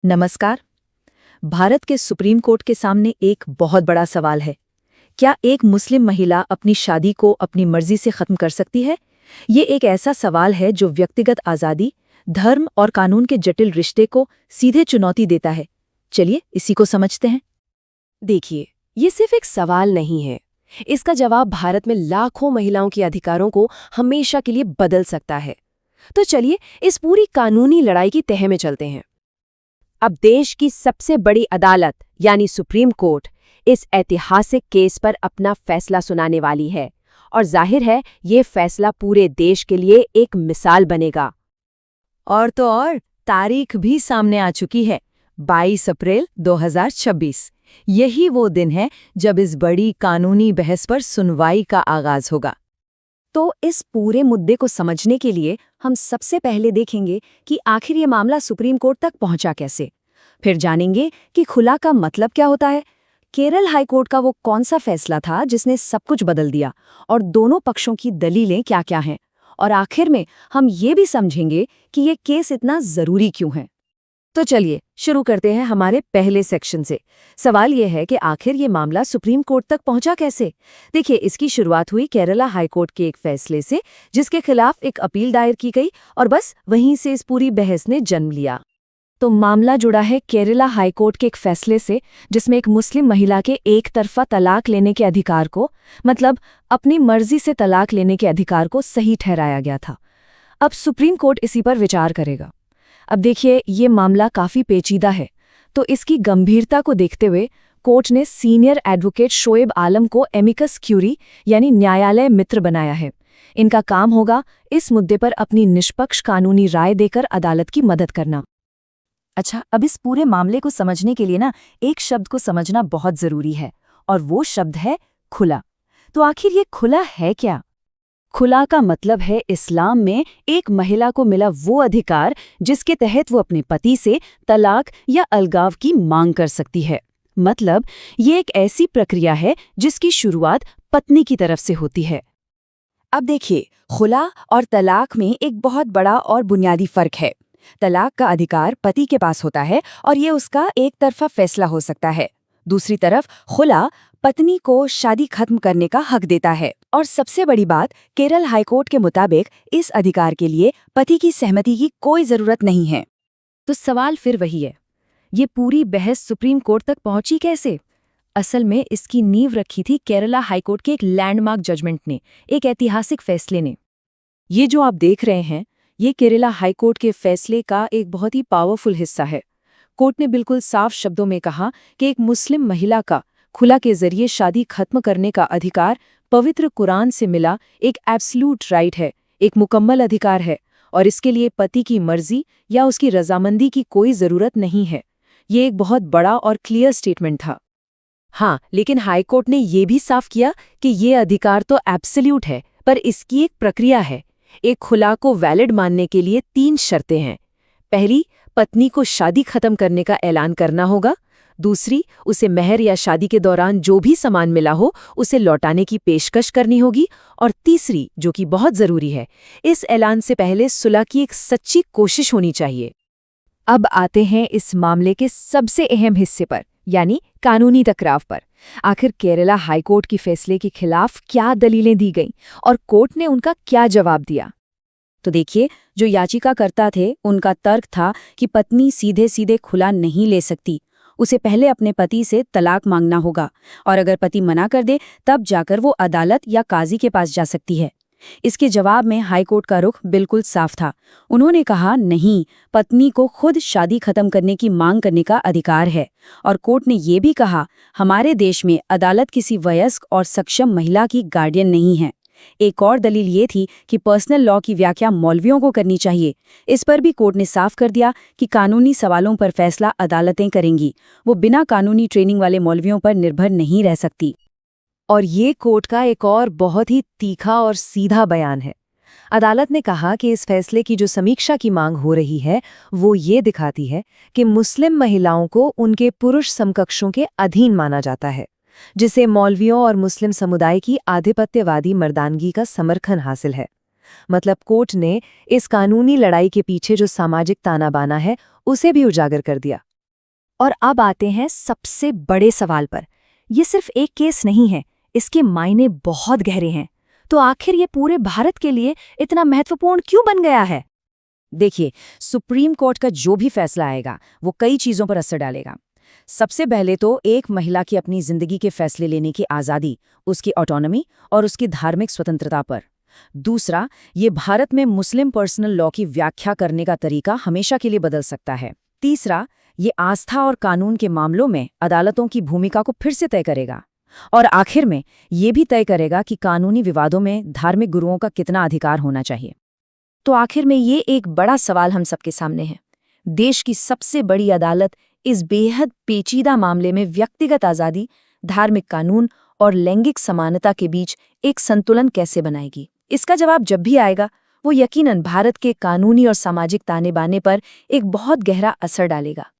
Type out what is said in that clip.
नमस्कार। भारत के supreme court के सामने एक बहुत बड़ा सवाल है। क्या एक मुस्लिम महिला अपनी शादी को अपनी मर्जी से खत्म कर सकती है? ये एक ऐसा सवाल है जो व्यक्तिगत आज़ादी, धर्म और कानून के जटिल रिश्ते को सीधे चुनौती देता है। चलिए इसी को समझते हैं। देखिए, ये सिर्फ एक सवाल नहीं है। इसका जवाब भारत में लाखों महिलाओं के अधिकारों को हमेशा के लिए बदल सकता है। तो चलिए इस पूरी कानूनी लड़ाई की तह में चलते हैं। अब देश की सबसे बड़ी अदालत यानी सुप्रीम कोर्ट इस ऐतिहासिक केस पर अपना फैसला सुनाने वाली है और जाहिर है ये फैसला पूरे देश के लिए एक मिसाल बनेगा। और तो और तारीख भी सामने आ चुकी है, 22 अप्रैल 2026। यही वो दिन है जब इस बड़ी कानूनी बहस पर सुनवाई का आगाज होगा। तो इस पूरे मुद्दे को समझने के लिए हम सबसे पहले देखेंगे कि आखिर ये मामला सुप्रीम कोर्ट तक पहुंचा कैसे। फिर जानेंगे कि खुला का मतलब क्या होता है, केरल हाई कोर्ट का वो कौन सा फैसला था जिसने सब कुछ बदल दिया, और दोनों पक्षों की दलीलें क्या-क्या हैं। और आखिर में हम ये भी समझेंगे कि ये केस इतना जरूरी क्यों है। तो चलिए शुरू करते हैं हमारे पहले सेक्शन से। सवाल यह है कि आखिर ये मामला सुप्रीम कोर्ट तक पहुंचा कैसे। देखिए, इसकी शुरुआत हुई केरला हाई कोर्ट के एक फैसले से, जिसके खिलाफ एक अपील दायर की गई और बस वहीं से इस पूरी बहस ने जन्म लिया। तो मामला जुड़ा है केरला हाई कोर्ट के एक फैसले से, जिसमें एक मुस्लिम महिला के एक तरफा तलाक लेने के अधिकार को, मतलब अपनी मर्जी से तलाक लेने के अधिकार को सही ठहराया गया था। अब सुप्रीम कोर्ट इसी पर विचार करेगा। अब देखिए, ये मामला काफी पेचीदा है, तो इसकी गंभीरता को देखते हुए कोर्ट ने सीनियर एडवोकेट शोएब आलम को एमिकस क्यूरी यानी न्यायालय मित्र बनाया है। इनका काम होगा इस मुद्दे पर अपनी निष्पक्ष कानूनी राय देकर अदालत की मदद करना। अच्छा, अब इस पूरे मामले को समझने के लिए ना एक शब्द को समझना बहुत जरूरी है, और वो शब्द है खुला। तो आखिर ये खुला है क्या? खुला का मतलब है इस्लाम में एक महिला को मिला वो अधिकार जिसके तहत वो अपने पति से तलाक या अलगाव की मांग कर सकती है। मतलब ये एक ऐसी प्रक्रिया है जिसकी शुरुआत पत्नी की तरफ से होती है। अब देखिए, खुला और तलाक में एक बहुत बड़ा और बुनियादी फर्क है। तलाक का अधिकार पति के पास होता है और ये उसका एक तरफा फैसला हो सकता है। दूसरी तरफ खुला पत्नी को शादी खत्म करने का हक देता है। और सबसे बड़ी बात, केरल हाईकोर्ट के मुताबिक इस अधिकार के लिए पति की सहमति की कोई जरूरत नहीं है। तो सवाल फिर वही है, ये पूरी बहस सुप्रीम कोर्ट तक पहुंची कैसे? असल में इसकी नींव रखी थी केरला हाईकोर्ट के एक लैंडमार्क जजमेंट ने, एक ऐतिहासिक फैसले ने। ये जो आप देख रहे हैं, ये केरला हाईकोर्ट के फैसले का एक बहुत ही पावरफुल हिस्सा है। कोर्ट ने बिल्कुल साफ शब्दों में कहा कि एक मुस्लिम महिला का खुला के जरिए शादी खत्म करने का अधिकार पवित्र कुरान से मिला एक एब्सोल्यूट राइट है, एक मुकम्मल अधिकार है, और इसके लिए पति की मर्जी या उसकी रजामंदी की कोई जरूरत नहीं है। ये एक बहुत बड़ा और क्लियर स्टेटमेंट था। हाँ, लेकिन हाईकोर्ट ने यह भी साफ किया कि ये अधिकार तो एब्सोल्यूट है, पर इसकी एक प्रक्रिया है। एक खुला को वैलिड मानने के लिए 3 शर्तें हैं। पहली, पत्नी को शादी खत्म करने का ऐलान करना होगा। दूसरी, उसे मेहर या शादी के दौरान जो भी सामान मिला हो उसे लौटाने की पेशकश करनी होगी। और तीसरी, जो कि बहुत जरूरी है, इस ऐलान से पहले सुलह की एक सच्ची कोशिश होनी चाहिए। अब आते हैं इस मामले के सबसे अहम हिस्से पर, यानी कानूनी टकराव पर। आखिर केरला हाईकोर्ट की फैसले के खिलाफ क्या दलीलें दी गईं और कोर्ट ने उनका क्या जवाब दिया? तो देखिए, जो याचिकाकर्ता थे उनका तर्क था कि पत्नी सीधे सीधे खुला नहीं ले सकती, उसे पहले अपने पति से तलाक मांगना होगा, और अगर पति मना कर दे तब जाकर वो अदालत या काजी के पास जा सकती है। इसके जवाब में हाईकोर्ट का रुख बिल्कुल साफ था। उन्होंने कहा, नहीं, पत्नी को खुद शादी खत्म करने की मांग करने का अधिकार है। और कोर्ट ने ये भी कहा, हमारे देश में अदालत किसी वयस्क और सक्षम महिला की गार्डियन नहीं है। एक और दलील ये थी कि पर्सनल लॉ की व्याख्या मौलवियों को करनी चाहिए। इस पर भी कोर्ट ने साफ कर दिया कि कानूनी सवालों पर फैसला अदालतें करेंगी, वो बिना कानूनी ट्रेनिंग वाले मौलवियों पर निर्भर नहीं रह सकती। और ये कोर्ट का एक और बहुत ही तीखा और सीधा बयान है। अदालत ने कहा कि इस फैसले की जो समीक्षा की मांग हो रही है वो ये दिखाती है कि मुस्लिम महिलाओं को उनके पुरुष समकक्षों के अधीन माना जाता है, जिसे मौलवियों और मुस्लिम समुदाय की आधिपत्यवादी मर्दानगी का समर्थन हासिल है। मतलब कोर्ट ने इस कानूनी लड़ाई के पीछे जो सामाजिक ताना बाना है उसे भी उजागर कर दिया। और अब आते हैं सबसे बड़े सवाल पर। ये सिर्फ एक केस नहीं है, इसके मायने बहुत गहरे हैं। तो आखिर ये पूरे भारत के लिए इतना महत्वपूर्ण क्यों बन गया है? देखिए, सुप्रीम कोर्ट का जो भी फैसला आएगा वो कई चीजों पर असर डालेगा। सबसे पहले तो एक महिला की अपनी जिंदगी के फैसले लेने की आज़ादी, उसकी ऑटोनॉमी और उसकी धार्मिक स्वतंत्रता पर। दूसरा, ये भारत में मुस्लिम पर्सनल लॉ की व्याख्या करने का तरीका हमेशा के लिए बदल सकता है। तीसरा, ये आस्था और कानून के मामलों में अदालतों की भूमिका को फिर से तय करेगा। और आखिर में ये भी तय करेगा कि कानूनी विवादों में धार्मिक गुरुओं का कितना अधिकार होना चाहिए। तो आखिर में ये एक बड़ा सवाल हम सबके सामने है। देश की सबसे बड़ी अदालत इस बेहद पेचीदा मामले में व्यक्तिगत आज़ादी, धार्मिक कानून और लैंगिक समानता के बीच एक संतुलन कैसे बनाएगी? इसका जवाब जब भी आएगा, वो यकीनन भारत के कानूनी और सामाजिक ताने बाने पर एक बहुत गहरा असर डालेगा।